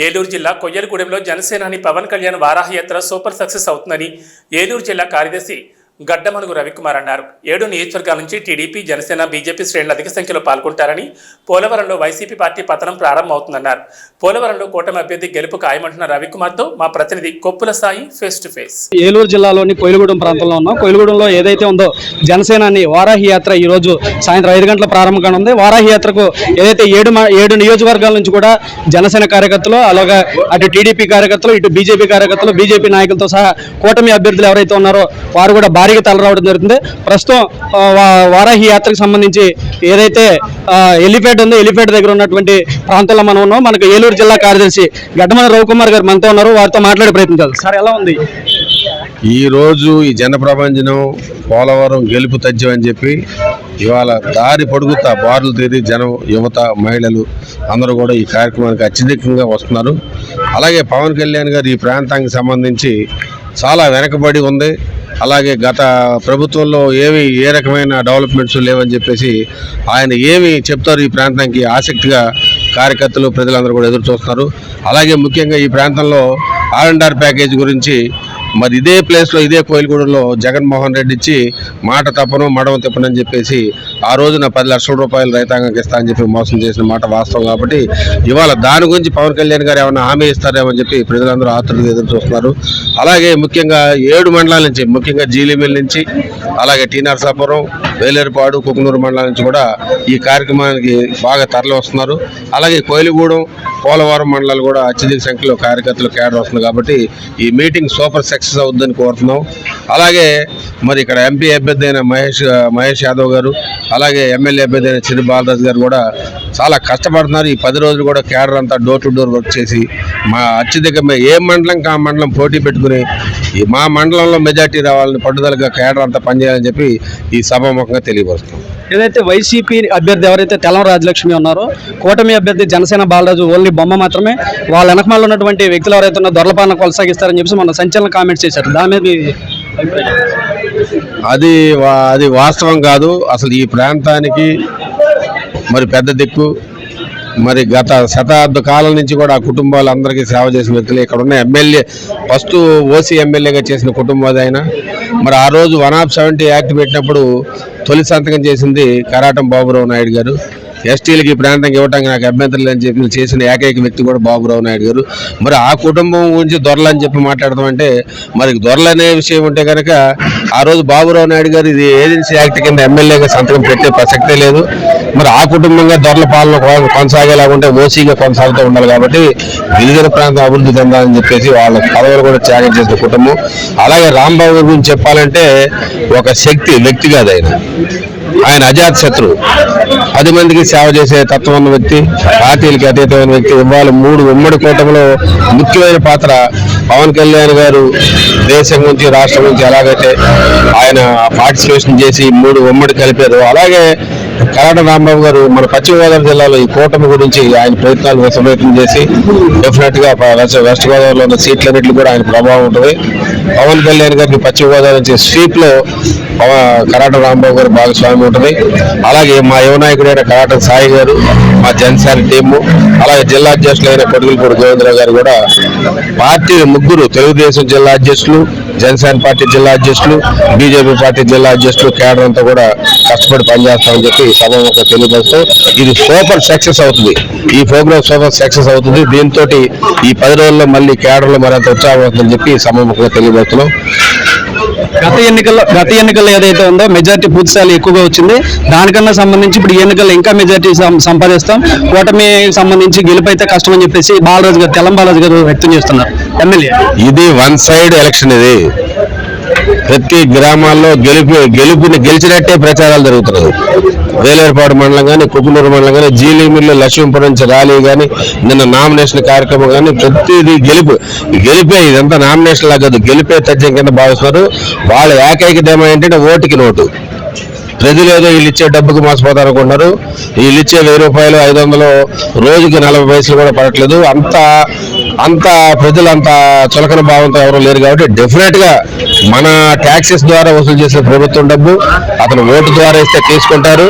ఏలూరు జిల్లా కొయ్యలగూడెంలో జనసేనాని Pawan Kalyan వారాహయాత్ర super success అవుతుందని ఏలూరు జిల్లా కార్యదర్శి గడ్డమనుగు రవికుమార్ అన్నారు. 7 నియోజకవర్గాల నుంచి టీడీపీ, జనసేన, బీజేపీ శ్రేణులు అధిక సంఖ్యలో పాల్గొంటారని, పోలవరంలో వైసీపీ పార్టీ పతనం ప్రారంభమవుతుందన్నారు. పోలవరంలో కూటమి అభ్యర్థి గెలుపు ఖాయమంటున్న రవికుమార్తో మా ప్రతినిధి Koppula Sai face to face. Eluru జిల్లాలోని కొయ్యలగూడెం ప్రాంతంలో ఉన్నాం. కొయ్యలగూడెంలో ఏదైతే ఉందో జనసేనాని వారాహి యాత్ర ఈ రోజు సాయంత్రం 5 గంటల ప్రారంభం కానుంది. వారాహి యాత్రకు ఏదైతే 7 నియోజకవర్గాల నుంచి కూడా జనసేన కార్యకర్తలు, అలాగే అటు టీడీపీ కార్యకర్తలు, ఇటు బీజేపీ కార్యకర్తలు, బీజేపీ నాయకులతో సహా కూటమి అభ్యర్థులు ఎవరైతే ఉన్నారో వారు కూడా భారీగా తలరావడం జరుగుతుంది. ప్రస్తుతం వారాహి యాత్రకు సంబంధించి ఏదైతే ఎలిఫేట్ ఉందో ఎలిఫేట్ దగ్గర ఉన్నటువంటి ప్రాంతంలో మనం ఉన్నాం. మనకు ఏలూరు జిల్లా కార్యదర్శి గడ్డమనుగు రవికుమార్ గారు మనతో ఉన్నారు. వారితో మాట్లాడే ప్రయత్నం చేద్దాం. సార్, ఎలా ఉంది ఈ రోజు ఈ జన ప్రభంజనం పోలవరం గెలుపు తథ్యం అని చెప్పి ఇవాళ దారి పొడుగుతా బారులు తీరి జనం, యువత, మహిళలు అందరూ కూడా ఈ కార్యక్రమానికి అత్యధికంగా వస్తున్నారు. అలాగే పవన్ కళ్యాణ్ గారు ఈ ప్రాంతానికి సంబంధించి చాలా వెనకబడి ఉంది. అలాగే గత ప్రభుత్వంలో ఏ రకమైన డెవలప్మెంట్స్ లేవని చెప్పేసి ఆయన ఏమి చెప్తారు ఈ ప్రాంతానికి ఆసక్తిగా కార్యకర్తలు, ప్రజలందరూ కూడా ఎదురు చూస్తున్నారు. అలాగే ముఖ్యంగా ఈ ప్రాంతంలో R&R ప్యాకేజ్ గురించి మరి ఇదే ప్లేస్లో, ఇదే కోయిలగూడెంలో జగన్మోహన్ రెడ్డి ఇచ్చి మాట తప్పను మడవ తిప్పనని చెప్పేసి ఆ రోజున 10 లక్షల రూపాయలు రైతాంగానికి ఇస్తా అని చెప్పి మోసం చేసిన మాట వాస్తవం. కాబట్టి ఇవాళ దాని గురించి పవన్ కళ్యాణ్ గారు ఏమైనా హామీ ఇస్తారేమని చెప్పి ప్రజలందరూ ఆతృతగా ఎదురు చూస్తున్నారు. అలాగే ముఖ్యంగా 7 మండలాల నుంచి, ముఖ్యంగా జీలిమిల్ నుంచి, అలాగే టీ నరసాపురం, వేలేరుపాడు, కుకునూరు మండలాల నుంచి కూడా ఈ కార్యక్రమానికి బాగా తరలి వస్తున్నారు. అలాగే కోయిలగూడెం, పోలవరం మండలాలు కూడా అత్యధిక సంఖ్యలో కార్యకర్తలు కేడర్ వస్తుంది. కాబట్టి ఈ మీటింగ్ సూపర్ సక్సెస్ అవుతుందని కోరుతున్నాం. అలాగే మరి ఇక్కడ ఎంపీ అభ్యర్థి అయిన మహేష్ యాదవ్ గారు, అలాగే ఎమ్మెల్యే అభ్యర్థి అయిన చిరు బాలరాజు గారు కూడా చాలా కష్టపడుతున్నారు. ఈ 10 రోజులు కూడా కేడర్ అంతా డోర్ టు డోర్ వర్క్ చేసి మా అత్యధిక ఏ మండలంకి ఆ మండలం పోటీ పెట్టుకుని మా మండలంలో మెజార్టీ రావాలని పట్టుదలగా కేడర్ అంతా పనిచేయాలని చెప్పి ఈ సభాముఖంగా తెలియపరుస్తున్నాం. ఏదైతే వైసీపీ అభ్యర్థి ఎవరైతే తెలం రాజలక్ష్మి ఉన్నారో, కూటమి అభ్యర్థి జనసేన బాలరాజు ఓన్లీ బొమ్మ మాత్రమే, వాళ్ళ వెనకమాల ఉన్నటువంటి వ్యక్తులు ఎవరైతే ఉన్న దొరలపాలన కొనసాగిస్తారని చెప్పి మన సంచలన కామెంట్స్ చేశారు. దాని మీద అది వాస్తవం కాదు. అసలు ఈ ప్రాంతానికి మరి పెద్ద దిక్కు, మరి గత శతాబ్ద కాలం నుంచి కూడా ఆ కుటుంబాలందరికీ సేవ చేసిన వ్యక్తులు. ఇక్కడ ఉన్న ఎమ్మెల్యే ఫస్ట్ ఓసీ ఎమ్మెల్యేగా చేసిన కుటుంబం ఆయన. మరి ఆ రోజు 170 యాక్ట్ పెట్టినప్పుడు తొలి సంతకం చేసింది కరాటం బాబురావు నాయుడు గారు. ఎస్టీలకి ఈ ప్రాంతానికి ఇవ్వడానికి నాకు అభ్యంతరం లేని చెప్పి చేసిన ఏకైక వ్యక్తి కూడా బాబురావు నాయుడు గారు. మరి ఆ కుటుంబం గురించి దొరలని చెప్పి మాట్లాడదామంటే మరి దొరలనే విషయం ఉంటే కనుక ఆ రోజు బాబురావు నాయుడు గారు ఇది ఏజెన్సీ యాక్ట్ కింద ఎమ్మెల్యేగా సంతకం పెట్టే ప్రసక్తే లేదు. మరి ఆ కుటుంబంగా దొరల పాలన కొనసాగేలాగుంటే ఓసీగా కొనసాగుతూ ఉండాలి. కాబట్టి గిరిజన ప్రాంతం అభివృద్ధి చెందాలని చెప్పేసి వాళ్ళ పదవులు కూడా త్యాగం చేసిన కుటుంబం. అలాగే రాంబాబు గురించి చెప్పాలంటే ఒక శక్తి వ్యక్తి కాదు ఆయన అజాత శత్రువు. 10 మందికి సేవ చేసే తత్వం ఉన్న వ్యక్తి, పార్టీలకి అతీతమైన వ్యక్తి. ఇవాళ 3 ఉమ్మడి కూటమిలో ముఖ్యమైన పాత్ర పవన్ కళ్యాణ్ గారు దేశం గురించి, రాష్ట్రం గురించి ఎలాగైతే ఆయన పార్టిసిపేషన్ చేసి 3 ఉమ్మడి కలిపారు, అలాగే కరాట రాంబాబు గారు మన పశ్చిమ గోదావరి జిల్లాలో ఈ కూటమి గురించి ఆయన ప్రయత్నం చేసి డెఫినెట్ గా వెస్ట్ గోదావరిలో ఉన్న సీట్లన్నింటిలో కూడా ఆయన ప్రభావం ఉంటుంది. పవన్ కళ్యాణ్ గారికి పశ్చిమ గోదావరి నుంచి స్వీప్ లో కరాట రాంబాబు గారు భాగస్వామ్యం ఉంటుంది. అలాగే మా యువ నాయకుడైన కరాట సాయి గారు, మా జనసేన టీము, అలాగే జిల్లా అధ్యక్షులు అయిన కొడుకులపూడి గోవిందరావు గారు కూడా పార్టీ 3 తెలుగుదేశం జిల్లా అధ్యక్షులు, జనసేన పార్టీ జిల్లా అధ్యక్షులు, బీజేపీ పార్టీ జిల్లా అధ్యక్షులు కేడర్ అంతా కూడా కష్టపడి పనిచేస్తామని చెప్పి సభకు తెలియపరుస్తూ ఇది సూపర్ సక్సెస్ అవుతుంది. ఈ ప్రోగ్రామ్ సూపర్ సక్సెస్ అవుతుంది. దీంతో ఈ 10 రోజుల్లో మళ్ళీ కేడర్లో మరింత ఉత్సాహం అవుతుందని చెప్పి సభముఖంగా తెలియపరుస్తున్నాం. గత ఎన్నికల్లో ఏదైతే ఉందో మెజార్టీ పూర్తి స్థాయిలో ఎక్కువగా వచ్చింది. దానికన్నా సంబంధించి ఇప్పుడు ఈ ఎన్నికల్లో ఇంకా మెజార్టీ సంపాదిస్తాం, కూటమి సంబంధించి గెలుపైతే కష్టం అని చెప్పేసి బాలరాజు గారు, తెలం బాలరాజు గారు వ్యక్తం చేస్తున్నారు. ఎమ్మెల్యే ఇది 1 సైడ్ ఎలక్షన్. ఇది ప్రతి గ్రామాల్లో గెలిచినట్టే ప్రచారాలు జరుగుతున్నది. వేలేరుపాడు మండలం కానీ, కుకునూరు మండలం కానీ, జీలిమిల్లు, లక్ష్మీపురం నుంచి ర్యాలీ కానీ, నిన్న నామినేషన్ కార్యక్రమం కానీ ప్రతిదీ గెలిపే. ఇదంతా నామినేషన్ లాగా కాదు, గెలిపే తథ్యం కింద భావిస్తున్నారు. వాళ్ళ ఏకైకత ఏంటంటే ఓటుకి నోటు. ప్రజలు ఏదో వీళ్ళు ఇచ్చే డబ్బుకి మోసపోతారు అనుకుంటున్నారు. వీళ్ళు ఇచ్చే 1000 రూపాయలు, 500 రోజుకి 40 పైసలు కూడా పడట్లేదు. అంత ప్రజలంతా చులకన భావంతో ఎవరు లేరు. కాబట్టి డెఫినెట్ గా మన ట్యాక్సెస్ ద్వారా వసూలు చేసిన ప్రభుత్వం డబ్బు అతను ఓటు ద్వారా ఇస్తే తీసుకుంటారు.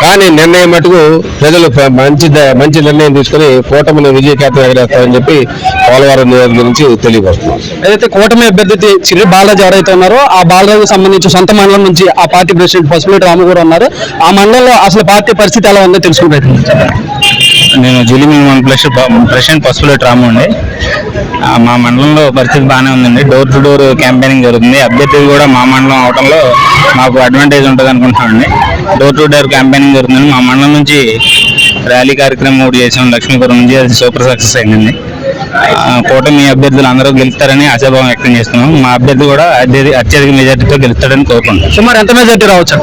కానీ నిర్ణయం మటుకు ప్రజలు మంచి నిర్ణయం తీసుకుని కూటమిని విజయకేతం ఎగరేస్తారని చెప్పి పోలవరం నియోజకవర్గం నుంచి తెలియపరుస్తున్నాం. ఏదైతే కూటమి అభ్యర్థి చిర్రి బాలరాజు ఎవరైతే ఉన్నారో ఆ బాలరాజుకు సంబంధించి సొంత మండలం నుంచి ఆ పార్టీ ప్రెసిడెంట్ పసుపులేటి రాము కూడా ఉన్నారు. ఆ మండలంలో అసలు పార్టీ పరిస్థితి ఎలా ఉందో తెలుసుకునే ప్రయత్నం. నేను జూలిమిల్ ప్రెసిడెంట్ పసుపులేటి రాము అండి. మా మండలంలో పరిస్థితి బాగానే ఉందండి. డోర్ టు డోర్ క్యాంపెయినింగ్ జరుగుతుంది. అభ్యర్థులు కూడా మా మండలం అవడంలో మాకు అడ్వాంటేజ్ ఉంటుంది అనుకుంటున్నామండి. డోర్ టు డోర్ క్యాంపెయినింగ్ జరుగుతుంది. మా మండలం నుంచి ర్యాలీ కార్యక్రమం ఒకటి చేసాం లక్ష్మీపురం నుంచి, అది సూపర్ సక్సెస్ అయిందండి. కూటమి అభ్యర్థులు అందరూ గెలుస్తారని ఆశాభావం వ్యక్తం చేస్తున్నాం. మా అభ్యర్థి కూడా అత్యధిక మెజార్టీతో గెలుస్తాడని కోరుకుంటున్నాం. సుమారు ఎంత మెజార్టీ రావచ్చు?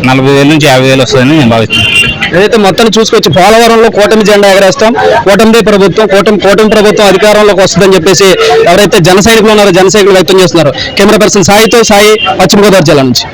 40,000 నుంచి 50,000 వస్తుందని నేను భావిస్తున్నాను. ఏదైతే మొత్తాన్ని చూసుకొచ్చి పోలవరంలో కూటమి జెండా ఎగరేస్తాం, కూటమి ప్రభుత్వం కూటమి ప్రభుత్వం అధికారంలోకి వస్తుందని చెప్పేసి ఎవరైతే జన సైనికులు ఉన్నారో జన సైనికులు వ్యక్తం చేస్తున్నారు. కెమెరా పర్సన్ సాయి, పశ్చిమ గోదావరి జిల్లా నుంచి.